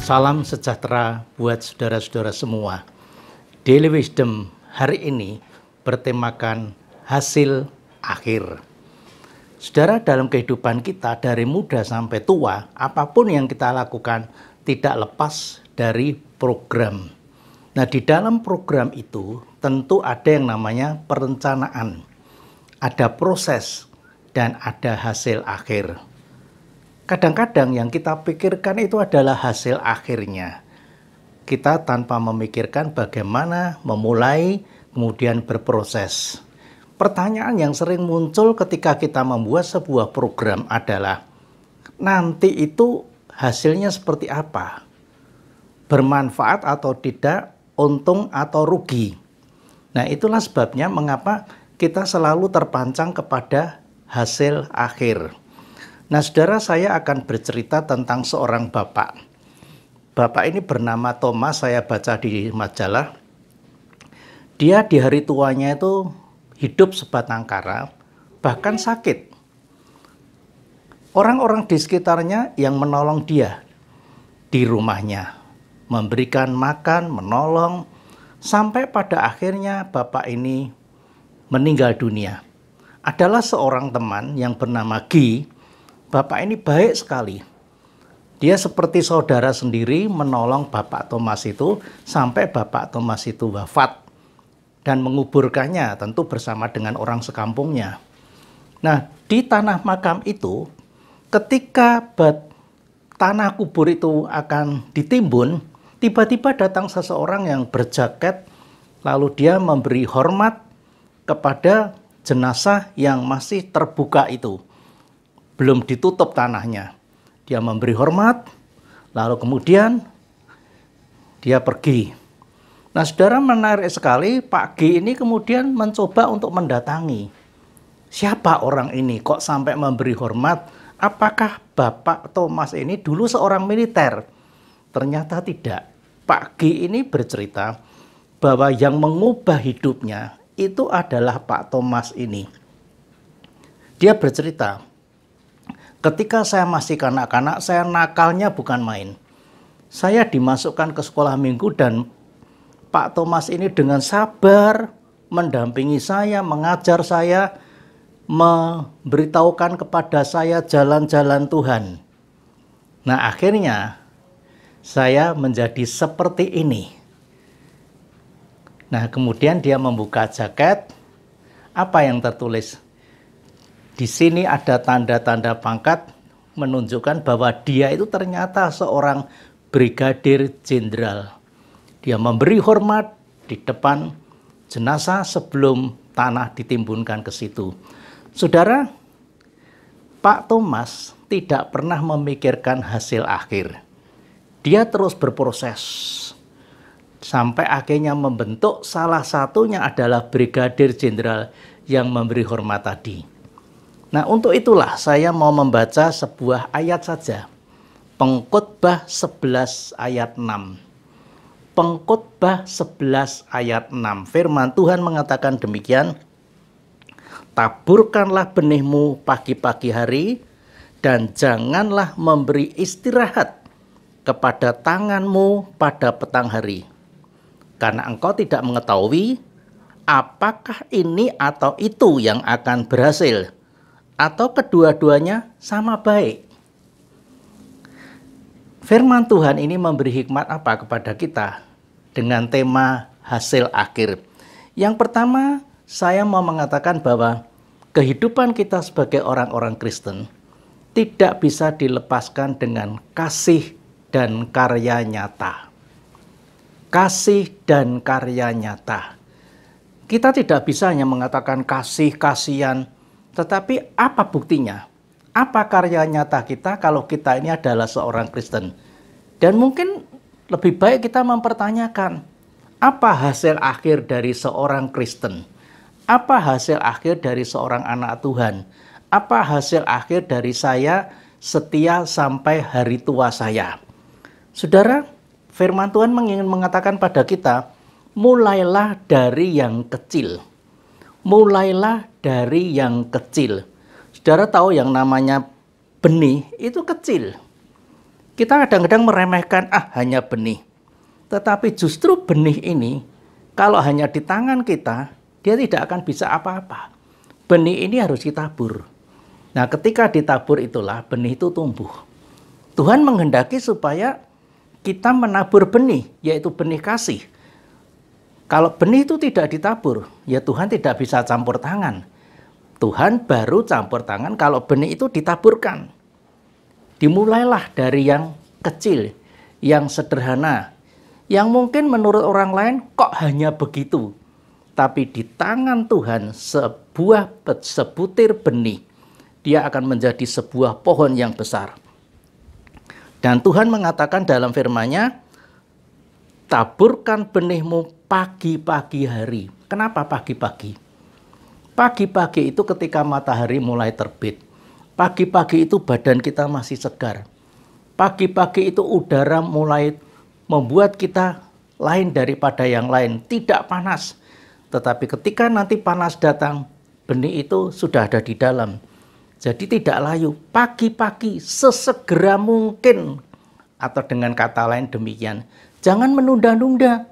Salam sejahtera buat saudara-saudara semua. Daily Wisdom hari ini bertemakan hasil akhir. Saudara, dalam kehidupan kita dari muda sampai tua, apapun yang kita lakukan tidak lepas dari program. Nah, di dalam program itu tentu ada yang namanya perencanaan, ada proses, dan ada hasil akhir. Kadang-kadang yang kita pikirkan itu adalah hasil akhirnya. Kita tanpa memikirkan bagaimana memulai, kemudian berproses. Pertanyaan yang sering muncul ketika kita membuat sebuah program adalah, nanti itu hasilnya seperti apa? Bermanfaat atau tidak, untung atau rugi? Nah, itulah sebabnya mengapa kita selalu terpancang kepada hasil akhir. Nah, saudara, saya akan bercerita tentang seorang bapak. Bapak ini bernama Thomas, saya baca di majalah. Dia di hari tuanya itu hidup sebatang kara, bahkan sakit. Orang-orang di sekitarnya yang menolong dia di rumahnya, memberikan makan, menolong, sampai pada akhirnya bapak ini meninggal dunia. Adalah seorang teman yang bernama Guy. Bapak ini baik sekali. Dia seperti saudara sendiri menolong Bapak Thomas itu sampai Bapak Thomas itu wafat dan menguburkannya tentu bersama dengan orang sekampungnya. Nah, di tanah makam itu ketika tanah kubur itu akan ditimbun, tiba-tiba datang seseorang yang berjaket lalu dia memberi hormat kepada jenazah yang masih terbuka itu. Belum ditutup tanahnya. Dia memberi hormat, lalu kemudian dia pergi. Nah, saudara, menarik sekali, Pak G ini kemudian mencoba untuk mendatangi. Siapa orang ini kok sampai memberi hormat? Apakah Bapak Thomas ini dulu seorang militer? Ternyata tidak. Pak G ini bercerita bahwa yang mengubah hidupnya itu adalah Pak Thomas ini. Dia bercerita, ketika saya masih kanak-kanak, saya nakalnya bukan main. Saya dimasukkan ke sekolah minggu dan Pak Thomas ini dengan sabar mendampingi saya, mengajar saya, memberitahukan kepada saya jalan-jalan Tuhan. Nah, akhirnya saya menjadi seperti ini. Nah, kemudian dia membuka jaket. Apa yang tertulis? Di sini ada tanda-tanda pangkat menunjukkan bahwa dia itu ternyata seorang brigadir jenderal. Dia memberi hormat di depan jenazah sebelum tanah ditimbunkan ke situ. Saudara, Pak Thomas tidak pernah memikirkan hasil akhir. Dia terus berproses sampai akhirnya membentuk salah satunya adalah brigadir jenderal yang memberi hormat tadi. Nah, untuk itulah saya mau membaca sebuah ayat saja. Pengkhotbah 11 ayat 6. Pengkhotbah 11 ayat 6. Firman Tuhan mengatakan demikian. Taburkanlah benihmu pagi-pagi hari, dan janganlah memberi istirahat kepada tanganmu pada petang hari. Karena engkau tidak mengetahui apakah ini atau itu yang akan berhasil, atau kedua-duanya sama baik. Firman Tuhan ini memberi hikmat apa kepada kita dengan tema hasil akhir? Yang pertama, saya mau mengatakan bahwa kehidupan kita sebagai orang-orang Kristen tidak bisa dilepaskan dengan kasih dan karya nyata. Kasih dan karya nyata. Kita tidak bisa hanya mengatakan kasih, kasihan, tetapi apa buktinya? Apa karya nyata kita kalau kita ini adalah seorang Kristen? Dan mungkin lebih baik kita mempertanyakan, apa hasil akhir dari seorang Kristen? Apa hasil akhir dari seorang anak Tuhan? Apa hasil akhir dari saya setia sampai hari tua saya? Saudara, firman Tuhan ingin mengatakan pada kita, mulailah dari yang kecil. Mulailah dari yang kecil. Saudara tahu yang namanya benih itu kecil. Kita kadang-kadang meremehkan, hanya benih. Tetapi justru benih ini, kalau hanya di tangan kita, dia tidak akan bisa apa-apa. Benih ini harus ditabur. Nah, ketika ditabur itulah benih itu tumbuh. Tuhan menghendaki supaya kita menabur benih, yaitu benih kasih. Kalau benih itu tidak ditabur, ya Tuhan tidak bisa campur tangan. Tuhan baru campur tangan kalau benih itu ditaburkan. Dimulailah dari yang kecil, yang sederhana, yang mungkin menurut orang lain kok hanya begitu. Tapi di tangan Tuhan sebutir benih, dia akan menjadi sebuah pohon yang besar. Dan Tuhan mengatakan dalam firman-Nya, taburkan benihmu pagi-pagi hari. Kenapa pagi-pagi? Pagi-pagi itu ketika matahari mulai terbit. Pagi-pagi itu badan kita masih segar. Pagi-pagi itu udara mulai membuat kita lain daripada yang lain. Tidak panas. Tetapi ketika nanti panas datang, benih itu sudah ada di dalam. Jadi tidak layu. Pagi-pagi sesegera mungkin. Atau dengan kata lain demikian. Jangan menunda-nunda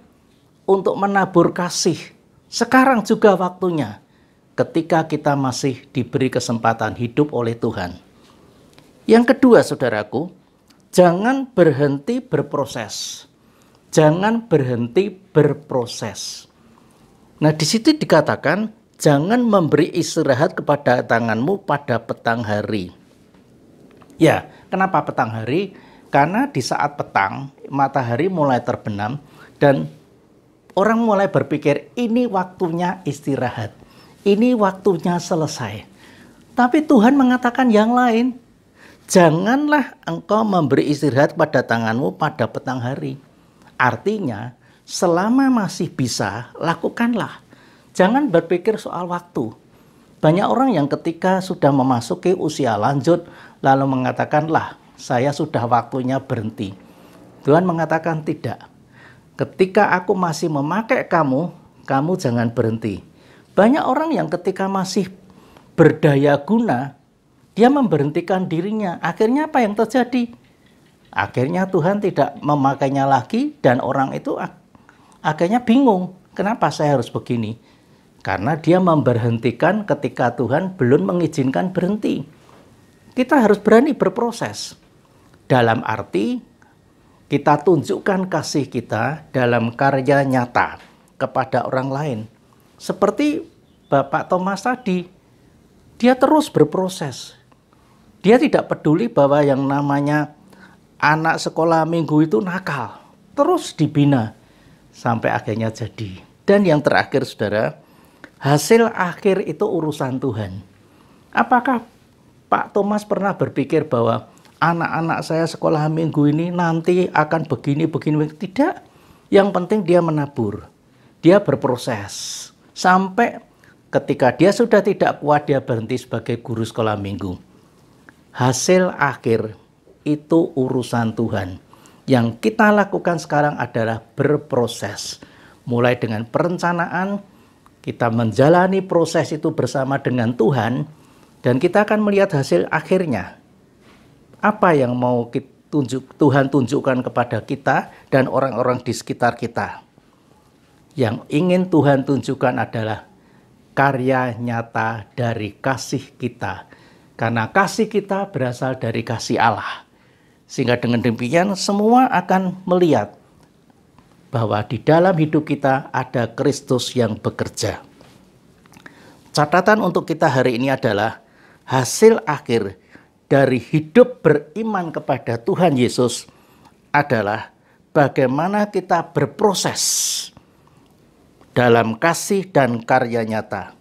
untuk menabur kasih. Sekarang juga waktunya. Ketika kita masih diberi kesempatan hidup oleh Tuhan. Yang kedua, saudaraku, jangan berhenti berproses. Jangan berhenti berproses. Nah, di situ dikatakan, jangan memberi istirahat kepada tanganmu pada petang hari. Ya, kenapa petang hari? Karena di saat petang, matahari mulai terbenam dan orang mulai berpikir, ini waktunya istirahat. Ini waktunya selesai. Tapi Tuhan mengatakan yang lain. Janganlah engkau memberi istirahat pada tanganmu pada petang hari. Artinya, selama masih bisa, lakukanlah. Jangan berpikir soal waktu. Banyak orang yang ketika sudah memasuki usia lanjut, lalu mengatakanlah, saya sudah waktunya berhenti. Tuhan mengatakan tidak. Ketika aku masih memakai kamu, kamu jangan berhenti. Banyak orang yang ketika masih berdaya guna, dia memberhentikan dirinya. Akhirnya apa yang terjadi? Akhirnya Tuhan tidak memakainya lagi dan orang itu akhirnya bingung. Kenapa saya harus begini? Karena dia memberhentikan ketika Tuhan belum mengizinkan berhenti. Kita harus berani berproses. Dalam arti kita tunjukkan kasih kita dalam karya nyata kepada orang lain. Seperti Bapak Thomas tadi, dia terus berproses. Dia tidak peduli bahwa yang namanya anak sekolah minggu itu nakal. Terus dibina sampai akhirnya jadi. Dan yang terakhir, saudara, hasil akhir itu urusan Tuhan. Apakah Pak Thomas pernah berpikir bahwa anak-anak saya sekolah minggu ini nanti akan begini? Tidak. Yang penting dia menabur. Dia berproses. Sampai ketika dia sudah tidak kuat, dia berhenti sebagai guru sekolah minggu. Hasil akhir itu urusan Tuhan. Yang kita lakukan sekarang adalah berproses. Mulai dengan perencanaan, kita menjalani proses itu bersama dengan Tuhan, dan kita akan melihat hasil akhirnya. Apa yang mau Tuhan tunjukkan kepada kita dan orang-orang di sekitar kita. Yang ingin Tuhan tunjukkan adalah karya nyata dari kasih kita. Karena kasih kita berasal dari kasih Allah. Sehingga dengan demikian semua akan melihat bahwa di dalam hidup kita ada Kristus yang bekerja. Catatan untuk kita hari ini adalah hasil akhir dari hidup beriman kepada Tuhan Yesus adalah bagaimana kita berproses dalam kasih dan karya nyata.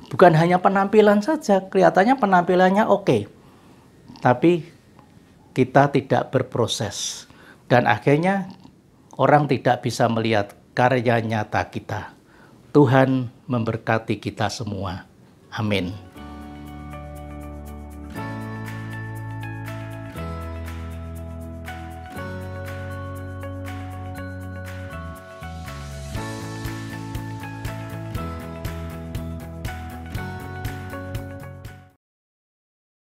Bukan hanya penampilan saja, kelihatannya penampilannya oke. Tapi kita tidak berproses. Dan akhirnya orang tidak bisa melihat karya nyata kita. Tuhan memberkati kita semua. Amin.